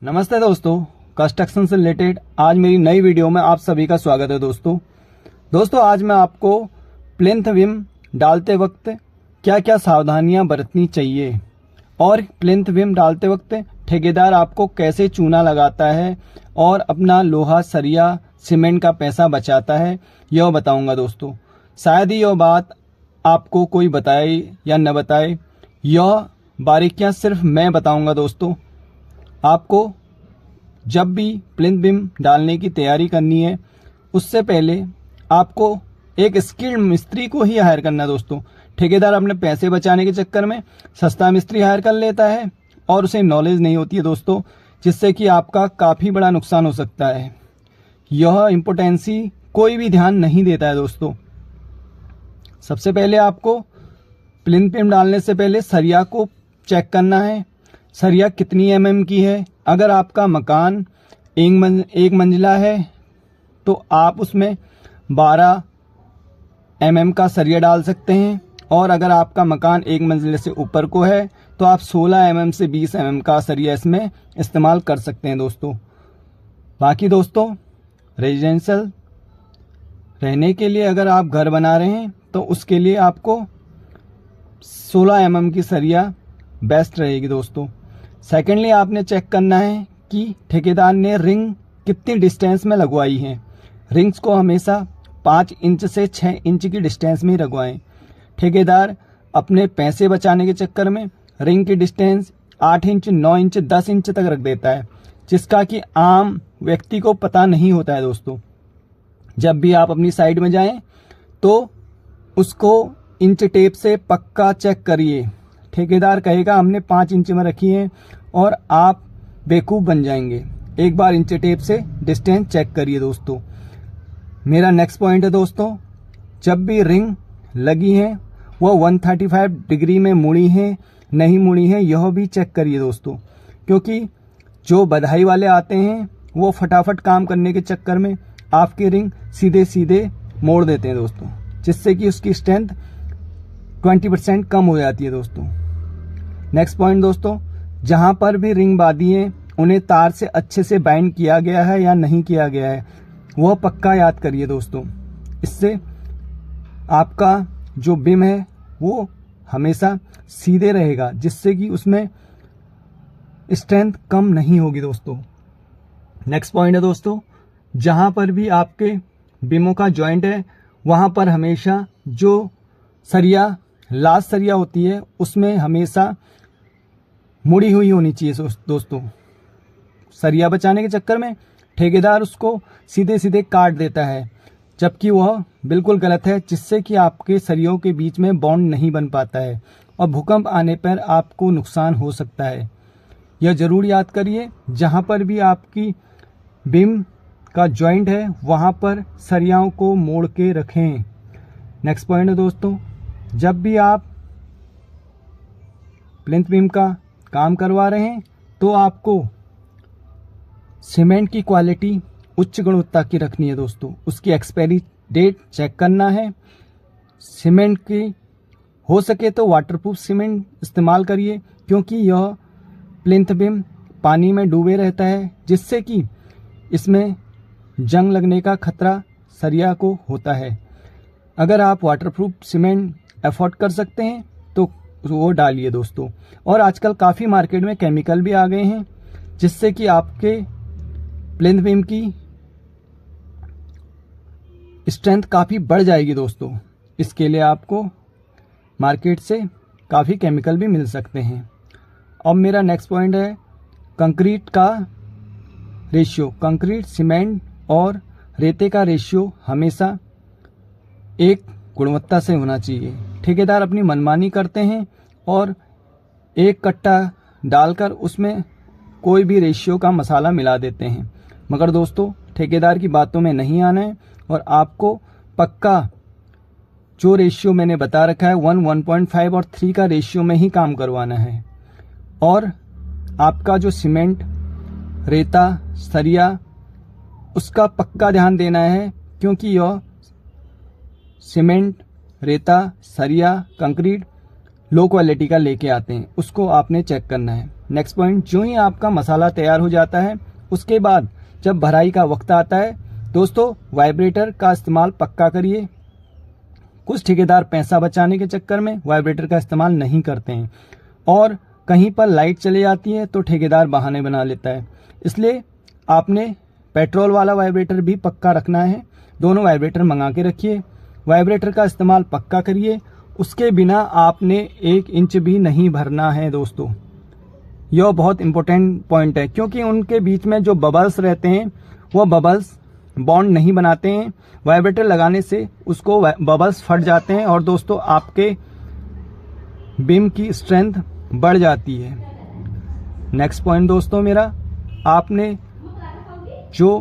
नमस्ते दोस्तों, कंस्ट्रक्शन से रिलेटेड आज मेरी नई वीडियो में आप सभी का स्वागत है। दोस्तों आज मैं आपको प्लिंथ बीम डालते वक्त क्या क्या सावधानियां बरतनी चाहिए और प्लिंथ बीम डालते वक्त ठेकेदार आपको कैसे चूना लगाता है और अपना लोहा, सरिया, सीमेंट का पैसा बचाता है, यह बताऊंगा दोस्तों। शायद ही यह बात आपको कोई बताए या न बताए, यह बारीकियां सिर्फ मैं बताऊंगा दोस्तों। आपको जब भी प्लिंथ बीम डालने की तैयारी करनी है, उससे पहले आपको एक स्किल्ड मिस्त्री को ही हायर करना है दोस्तों। ठेकेदार अपने पैसे बचाने के चक्कर में सस्ता मिस्त्री हायर कर लेता है और उसे नॉलेज नहीं होती है दोस्तों, जिससे कि आपका काफ़ी बड़ा नुकसान हो सकता है। यह इम्पोर्टेंसी कोई भी ध्यान नहीं देता है दोस्तों। सबसे पहले आपको प्लिंथ बीम डालने से पहले सरिया को चेक करना है। सरिया कितनी एमएम की है। अगर आपका मकान एक मंजिला है तो आप उसमें 12 एमएम का सरिया डाल सकते हैं, और अगर आपका मकान एक मंजिले से ऊपर को है तो आप 16 एमएम से 20 एमएम का सरिया इसमें इस्तेमाल कर सकते हैं दोस्तों। बाकी दोस्तों, रेजिडेंशियल रहने के लिए अगर आप घर बना रहे हैं तो उसके लिए आपको 16 एमएम की सरिया बेस्ट रहेगी दोस्तों। सेकेंडली आपने चेक करना है कि ठेकेदार ने रिंग कितनी डिस्टेंस में लगवाई है। रिंग्स को हमेशा 5 इंच से 6 इंच की डिस्टेंस में ही लगवाएं। ठेकेदार अपने पैसे बचाने के चक्कर में रिंग की डिस्टेंस 8 इंच, 9 इंच, 10 इंच तक रख देता है, जिसका कि आम व्यक्ति को पता नहीं होता है दोस्तों। जब भी आप अपनी साइड में जाएं तो उसको इंच टेप से पक्का चेक करिए। ठेकेदार कहेगा हमने 5 इंच में रखी है और आप बेवकूफ़ बन जाएंगे। एक बार इंच टेप से डिस्टेंस चेक करिए दोस्तों। मेरा नेक्स्ट पॉइंट है दोस्तों, जब भी रिंग लगी है वो 135 डिग्री में मुड़ी है नहीं मुड़ी है, यह भी चेक करिए दोस्तों, क्योंकि जो बधाई वाले आते हैं वो फटाफट काम करने के चक्कर में आपकी रिंग सीधे सीधे मोड़ देते हैं दोस्तों, जिससे कि उसकी स्ट्रेंथ 20% कम हो जाती है दोस्तों। नेक्स्ट पॉइंट दोस्तों, जहां पर भी रिंग बांधी है उन्हें तार से अच्छे से बाइंड किया गया है या नहीं किया गया है, वह पक्का याद करिए दोस्तों। इससे आपका जो बीम है वो हमेशा सीधे रहेगा, जिससे कि उसमें स्ट्रेंथ कम नहीं होगी दोस्तों। नेक्स्ट पॉइंट है दोस्तों, जहां पर भी आपके बीमों का जॉइंट है वहां पर हमेशा जो सरिया, लास्ट सरिया होती है, उसमें हमेशा मुड़ी हुई होनी चाहिए दोस्तों। सरिया बचाने के चक्कर में ठेकेदार उसको सीधे सीधे काट देता है, जबकि वह बिल्कुल गलत है, जिससे कि आपके सरियों के बीच में बॉन्ड नहीं बन पाता है और भूकंप आने पर आपको नुकसान हो सकता है। यह जरूर याद करिए, जहां पर भी आपकी बीम का जॉइंट है वहां पर सरियाओं को मोड़ के रखें। नेक्स्ट पॉइंट है दोस्तों, जब भी आप प्लिंथ बीम का काम करवा रहे हैं तो आपको सीमेंट की क्वालिटी उच्च गुणवत्ता की रखनी है दोस्तों। उसकी एक्सपायरी डेट चेक करना है। सीमेंट की हो सके तो वाटरप्रूफ सीमेंट इस्तेमाल करिए, क्योंकि यह प्लिंथ बीम पानी में डूबे रहता है, जिससे कि इसमें जंग लगने का खतरा सरिया को होता है। अगर आप वाटरप्रूफ सीमेंट अफोर्ड कर सकते हैं तो वो डालिए दोस्तों। और आजकल काफ़ी मार्केट में केमिकल भी आ गए हैं, जिससे कि आपके प्लिंथ बीम की स्ट्रेंथ काफ़ी बढ़ जाएगी दोस्तों। इसके लिए आपको मार्केट से काफ़ी केमिकल भी मिल सकते हैं। अब मेरा नेक्स्ट पॉइंट है कंक्रीट का रेशियो। कंक्रीट, सीमेंट और रेते का रेशियो हमेशा एक गुणवत्ता से होना चाहिए। ठेकेदार अपनी मनमानी करते हैं और एक कट्टा डालकर उसमें कोई भी रेशियो का मसाला मिला देते हैं, मगर दोस्तों ठेकेदार की बातों में नहीं आना है और आपको पक्का जो रेशियो मैंने बता रखा है 1, 1.5 और 3 का रेशियो में ही काम करवाना है। और आपका जो सीमेंट, रेता, सरिया, उसका पक्का ध्यान देना है, क्योंकि यह सीमेंट, रेता, सरिया, कंक्रीट लो क्वालिटी का लेके आते हैं, उसको आपने चेक करना है। नेक्स्ट पॉइंट, जो ही आपका मसाला तैयार हो जाता है उसके बाद जब भराई का वक्त आता है दोस्तों, वाइब्रेटर का इस्तेमाल पक्का करिए। कुछ ठेकेदार पैसा बचाने के चक्कर में वाइब्रेटर का इस्तेमाल नहीं करते हैं और कहीं पर लाइट चली जाती है तो ठेकेदार बहाने बना लेता है। इसलिए आपने पेट्रोल वाला वाइब्रेटर भी पक्का रखना है। दोनों वाइब्रेटर मंगा के रखिए, वाइब्रेटर का इस्तेमाल पक्का करिए। उसके बिना आपने 1 इंच भी नहीं भरना है दोस्तों। यह बहुत इंपॉर्टेंट पॉइंट है, क्योंकि उनके बीच में जो बबल्स रहते हैं वो बबल्स बॉन्ड नहीं बनाते हैं। वाइब्रेटर लगाने से उसको बबल्स फट जाते हैं और दोस्तों आपके बीम की स्ट्रेंथ बढ़ जाती है। नेक्स्ट पॉइंट दोस्तों मेरा, आपने जो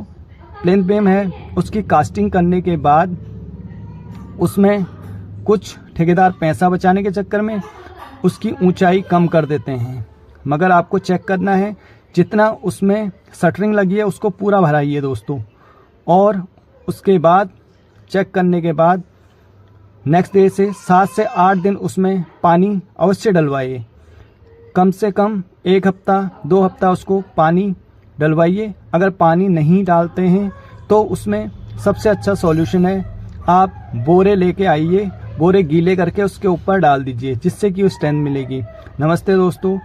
प्लेन बीम है उसकी कास्टिंग करने के बाद उसमें कुछ ठेकेदार पैसा बचाने के चक्कर में उसकी ऊंचाई कम कर देते हैं, मगर आपको चेक करना है जितना उसमें शटरिंग लगी है उसको पूरा भराइए दोस्तों। और उसके बाद चेक करने के बाद नेक्स्ट डे से 7 से 8 दिन उसमें पानी अवश्य डलवाइए। कम से कम 1 हफ्ता 2 हफ्ता उसको पानी डलवाइए। अगर पानी नहीं डालते हैं तो उसमें सबसे अच्छा सॉल्यूशन है, आप बोरे लेके आइए, बोरे गीले करके उसके ऊपर डाल दीजिए, जिससे कि स्ट्रेंथ मिलेगी। नमस्ते दोस्तों।